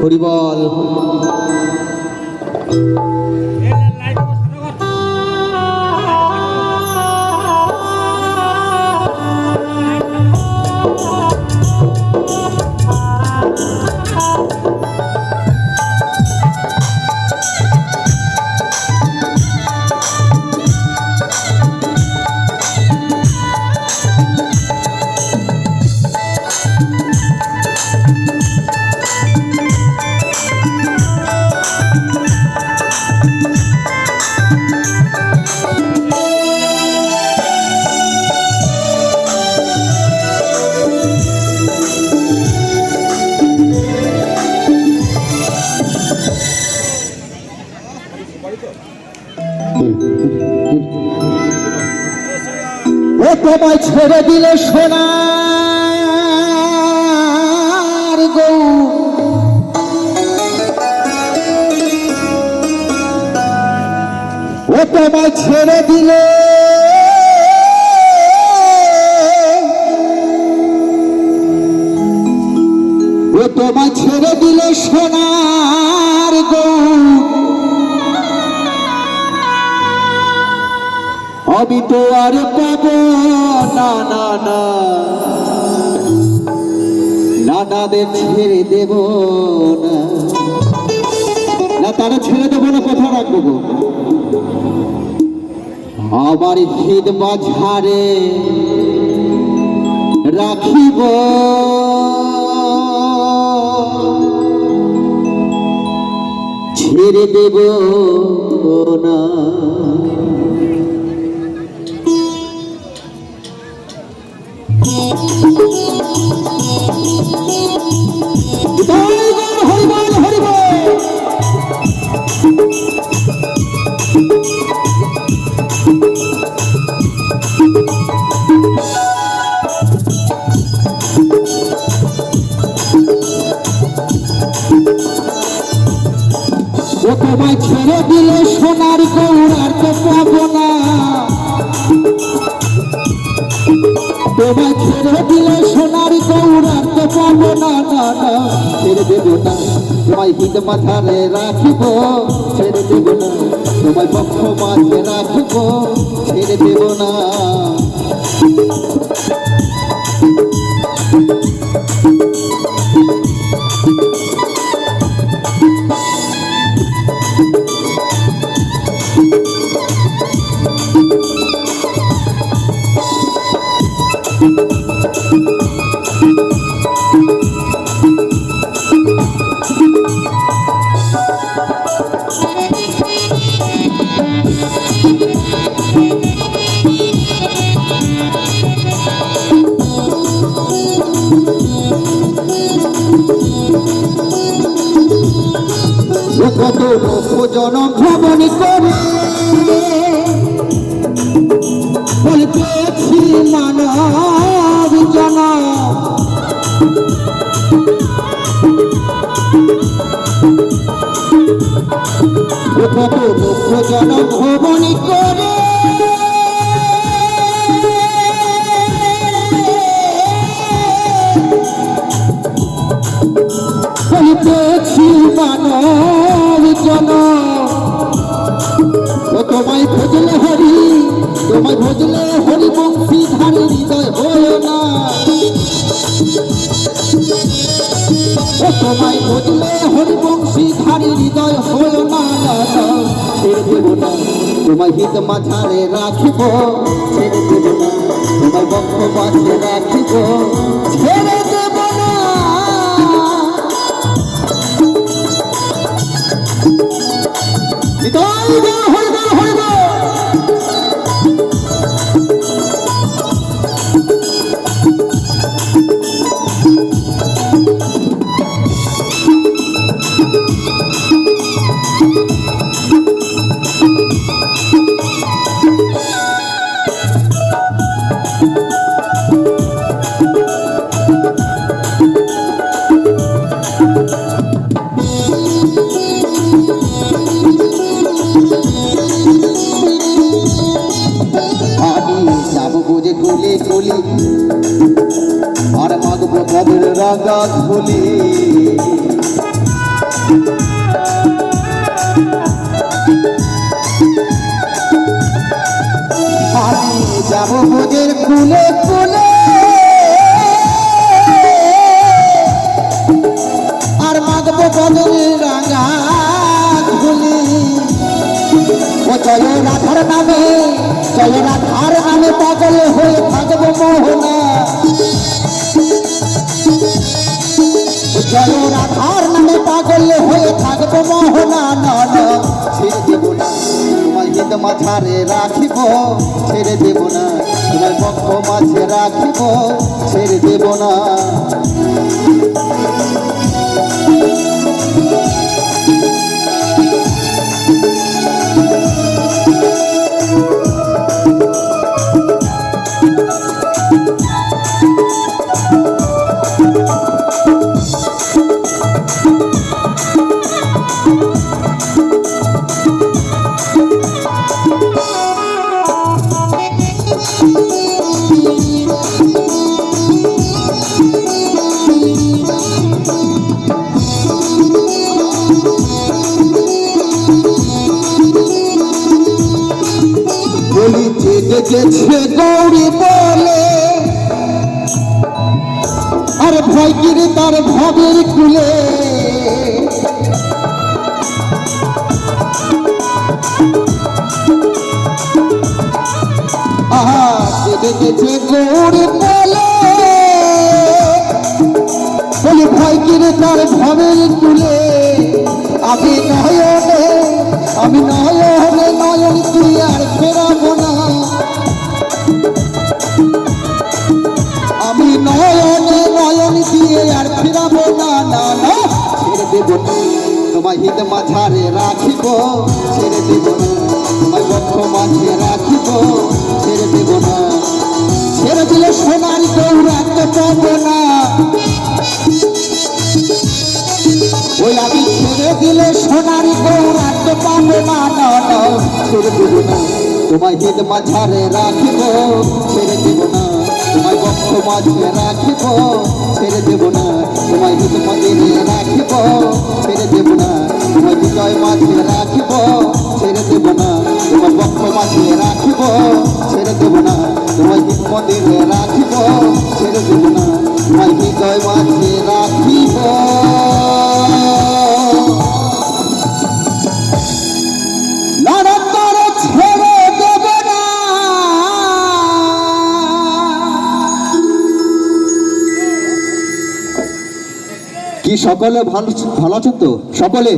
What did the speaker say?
হরিবল। ও তোমায় ছেড়ে দিলে সোনার গৌ, ও তোমায় ছেড়ে দিলে ও তোমায় ছেড়ে দিলে সোনার গৌ, আমি তো আর পাব না না না, নানাদের ছেড়ে দেব না, না তারা ছেড়ে দেব না, কথা রাখবো গো। আমার ভিদ বাজারে রাখিব, ছেড়ে দেব না। হরিবল হরিবল। ও তোমায় ছেড়ে দিলে সোনার গৌর আর তো পাবো না, তোমায় ছেড়ে দিলে সোনার গৌর আর তো পাবো না না না, ছেড়ে দেব না। তোমায় হিত মাথারে রাখিব, ছেড়ে দেব না। তোমায় পক্ষ মাঝে রাখিব, ছেড়ে দেব না। কত জনম ভ্রমণ করে বলতেছি মানব জন, কত জনম ভ্রমণ করে বলতেছি মানব জন। ও তোমায় ভজলে হরি, তোমায় ভজলে হরি বংশী ধারে হৃদয় হয় না, ও তোমায় ভজলে হরি বংশী ধারে হৃদয় হয় না, ছেড়ে দেব না। তোমায় হিত মাঝারে রাখিব, ছেড়ে দেব না। তোমায় বক্ষ মাঝে রাখিব, ছেড়ে দেব না। আর মাগব কবর রাগাত বলি বদনে রাঙা ধুলি ও জয় রাধার নামে পাগল হয়ে থাকবো মোহনা জয় রাধার নামে পাগল হয়ে থাকবো মোহনা না না ছেড়ে দেব না তোমার হিত মাঝারে রাখিব ছেড়ে দেব না তোমার পক্ষ মাঝে রাখিব ছেড়ে দেব না গেছে গৌরী বলে আর ভয় গিরে তার ভবের কুলে আহা গেছে গৌরী বলে বলে ভয় গিরে তার ভবের কুলে আমি নয়নে নয়ন তুই আর ফেরাবো না আমি নয়নে নয়ন দিয়ে আর ফিরাবো না না না ছেড়ে দেব না তোমার হিত মাঝারে রাখিব ছেড়ে দেব না তোমার পক্ষ মাঝে রাখিব ছেড়ে দেব না ছেড়ে দিলে সোনার গৌরাঙ্গ পাবো না ওই আমি ছেড়ে দিলে সোনার গৌরাঙ্গ পাবো না না না ছেড়ে দেব না তোমার হিত মাঝারে রাখিব ছেড়ে দেব না তোমার পক্ষ মাঝে রাখিব ছেড়ে দেব না তোমার হিত মাঝে রাখিব ছেড়ে দেব না তোমার হৃদয় মাঝে রাখিব ছেড়ে দেব না তোমার পক্ষ মাঝে রাখিব ছেড়ে দেব না তোমার হিত মন্দিরে রাখিব ছেড়ে দেব না তোমার হৃদয় মাঝে রাখিব কি সকলে ভালো আছেন তো সকলে?